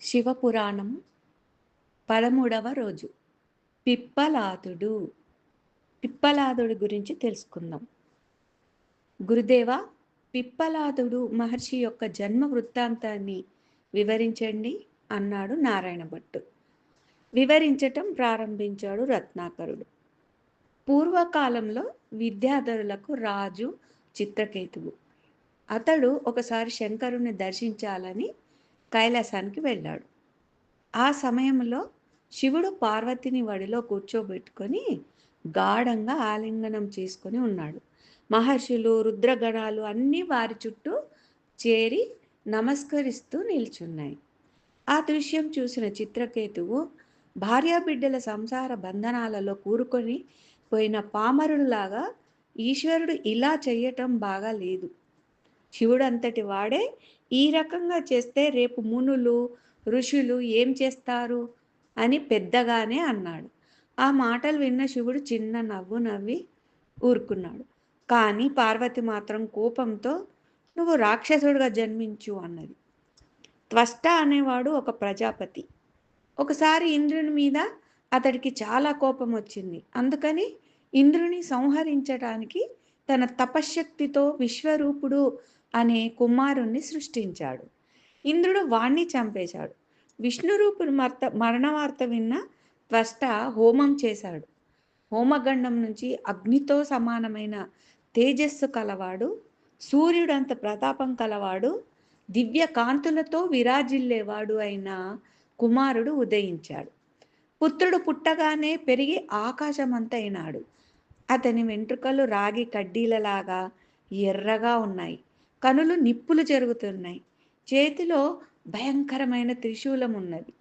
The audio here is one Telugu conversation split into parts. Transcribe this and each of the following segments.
శివపురాణం 13వ రోజు పిప్పలాదుడు. పిప్పలాదుడి గురించి తెలుసుకుందాం. గురుదేవ, పిప్పలాదుడు మహర్షి యొక్క జన్మ వృత్తాంతాన్ని వివరించండి అన్నాడు నారాయణ భట్టు. వివరించటం ప్రారంభించాడు రత్నాకరుడు. పూర్వకాలంలో విద్యాధరులకు రాజు చిత్రకేతువు. అతడు ఒకసారి శంకరుని దర్శించాలని కైలాసానికి వెళ్ళాడు. ఆ సమయంలో శివుడు పార్వతిని వడిలో కూర్చోబెట్టుకొని గాఢంగా ఆలింగనం చేసుకొని ఉన్నాడు. మహర్షులు, రుద్రగణాలు అన్నీ వారి చుట్టూ చేరి నమస్కరిస్తూ నిల్చున్నాయి. ఆ దృశ్యం చూసిన చిత్రకేతువు భార్యాబిడ్డల సంసార బంధనాలలో కూరుకొని పోయిన పామరుడులాగా ఈశ్వరుడు ఇలా చెయ్యటం బాగా లేదు. శివుడు అంతటి వాడే ఈ రకంగా చేస్తే రేపు మునులు, ఋషులు ఏం చేస్తారు అని పెద్దగానే అన్నాడు. ఆ మాటలు విన్న శివుడు చిన్న నవ్వు నవ్వి ఊరుకున్నాడు. కానీ పార్వతి మాత్రం కోపంతో నువ్వు రాక్షసుడిగా జన్మించు అన్నది. త్వష్ట అనేవాడు ఒక ప్రజాపతి. ఒకసారి ఇంద్రుని మీద అతడికి చాలా కోపం వచ్చింది. అందుకని ఇంద్రుని సంహరించడానికి తన తపశ్శక్తితో విశ్వరూపుడు అనే కుమారుణ్ణి సృష్టించాడు. ఇంద్రుడు వాణ్ణి చంపేశాడు. విష్ణురూపుడు మరణవార్త విన్న త్వష్ట హోమం చేశాడు. హోమగండం నుంచి అగ్నితో సమానమైన తేజస్సు కలవాడు, సూర్యుడంత ప్రతాపం కలవాడు, దివ్య కాంతులతో విరాజిల్లేవాడు అయిన కుమారుడు ఉదయించాడు. పుత్రుడు పుట్టగానే పెరిగి ఆకాశమంతైనాడు. అతని వెంట్రుకలు రాగి కడ్డీలలాగా ఎర్రగా ఉన్నాయి. కనులు నిప్పులు జరుగుతున్నాయి. చేతిలో భయంకరమైన త్రిశూలం ఉన్నది.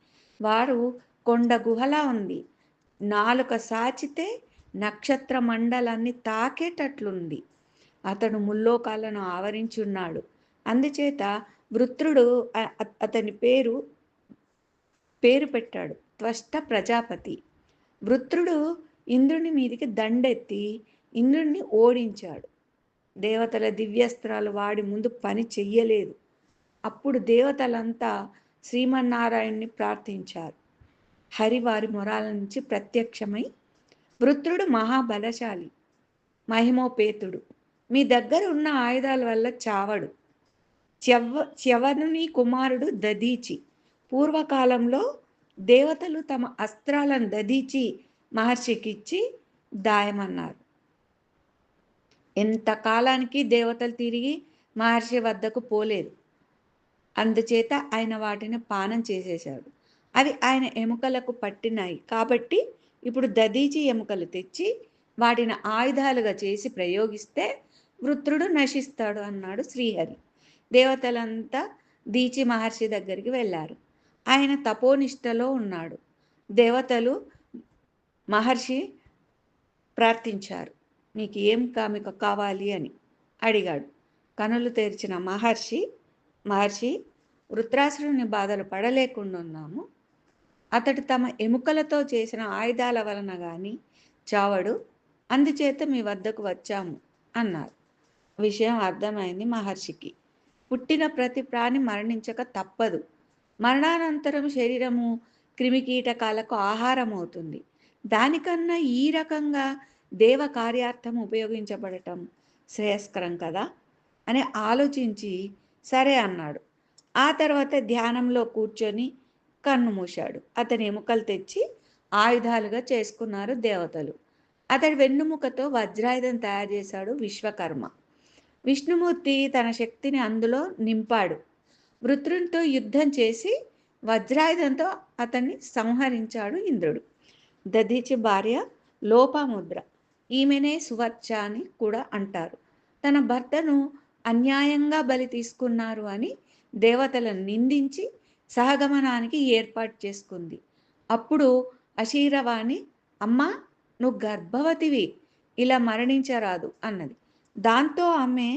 వారు కొండ గుహలా ఉంది. నాలుక సాచితే నక్షత్ర మండలాన్ని తాకేటట్లుంది. అతడు ముల్లోకాలను ఆవరించున్నాడు. అందుచేత వృత్రుడు అతని పేరు పెట్టాడు, త్వష్ట ప్రజాపతి. వృత్రుడు ఇంద్రుని మీదికి దండెత్తి ఇంద్రుణ్ణి ఓడించాడు. దేవతల దివ్యస్త్రాలు వాడి ముందు పని చెయ్యలేదు. అప్పుడు దేవతలంతా శ్రీమన్నారాయణ్ణి ప్రార్థించారు. హరి వారి మొరాల నుంచి ప్రత్యక్షమై, వృత్రుడు మహాబలశాలి, మహిమోపేతుడు. మీ దగ్గర ఉన్న ఆయుధాల వల్ల చావడు. చ్యవనుని కుమారుడు దధీచి. పూర్వకాలంలో దేవతలు తమ అస్త్రాలను దధీచి మహర్షికిచ్చి దాయమన్నారు. ఎంతకాలానికి దేవతలు తిరిగి మహర్షి వద్దకు పోలేదు. అందుచేత ఆయన వాటిని పానం చేసేశాడు. అవి ఆయన ఎముకలకు పట్టినాయి. కాబట్టి ఇప్పుడు దధీచి ఎముకలు తెచ్చి వాటిని ఆయుధాలుగా చేసి ప్రయోగిస్తే వృత్రుడు నశిస్తాడు అన్నాడు శ్రీహరి. దేవతలంతా దీచి మహర్షి దగ్గరికి వెళ్ళారు. ఆయన తపోనిష్టలో ఉన్నాడు. దేవతలు మహర్షి ప్రార్థించారు. నీకు ఏం కావాలి అని అడిగాడు. కనులు తెరిచిన మహర్షి వృత్రాసురుని బాధలు పడలేకుండా ఉన్నాము. అతడు తమ ఎముకలతో చేసిన ఆయుధాల వలన కానీ చావడు. అందుచేత మీ వద్దకు వచ్చాము అన్నారు. విషయం అర్థమైంది మహర్షికి. పుట్టిన ప్రతి ప్రాణి మరణించక తప్పదు. మరణానంతరం శరీరము క్రిమికీటకాలకు ఆహారం అవుతుంది. దానికన్నా ఈ రకంగా దేవ కార్యార్థం ఉపయోగించబడటం శ్రేయస్కరం కదా అని ఆలోచించి సరే అన్నాడు. ఆ తర్వాత ధ్యానంలో కూర్చొని కన్ను మూశాడు. అతని ఎముకలు తెచ్చి ఆయుధాలుగా చేసుకున్నారు దేవతలు. అతడి వెన్నుముకతో వజ్రాయుధం తయారు చేశాడు విశ్వకర్మ. విష్ణుమూర్తి తన శక్తిని అందులో నింపాడు. వృత్రునితో యుద్ధం చేసి వజ్రాయుధంతో అతన్ని సంహరించాడు ఇంద్రుడు. దధీచి భార్య లోపాముద్ర. ఈమెనే సువర్చ అని కూడా అంటారు. తన భర్తను అన్యాయంగా బలి తీసుకున్నారు అని దేవతలను నిందించి సహగమనానికి ఏర్పాటు చేసుకుంది. అప్పుడు అశీరవాణి, అమ్మా నువ్వు గర్భవతివి, ఇలా మరణించరాదు అన్నది. దాంతో ఆమె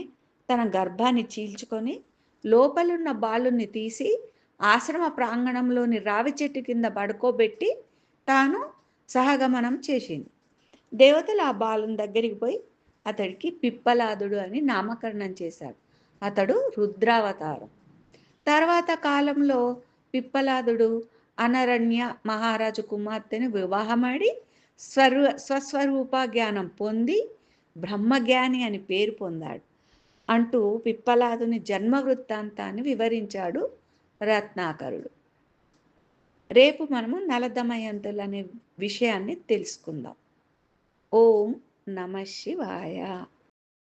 తన గర్భాన్ని చీల్చుకొని లోపలున్న బాలుని తీసి ఆశ్రమ ప్రాంగణంలోని రావి చెట్టు కింద పడుకోబెట్టి తాను సహగమనం చేసింది. దేవతలు ఆ బాలుని దగ్గరికి పోయి అతడికి పిప్పలాదుడు అని నామకరణం చేశారు. అతడు రుద్రావతారం. తర్వాత కాలంలో పిప్పలాదుడు అనరణ్య మహారాజు కుమార్తెను వివాహమాడి స్వస్వరూప జ్ఞానం పొంది బ్రహ్మజ్ఞాని అని పేరు పొందాడు అంటూ పిప్పలాదుని జన్మ వృత్తాంతాన్ని వివరించాడు రత్నాకరుడు. రేపు మనము నలదమయంతులు అనే విషయాన్ని తెలుసుకుందాం. ఓం నమ శివాయ.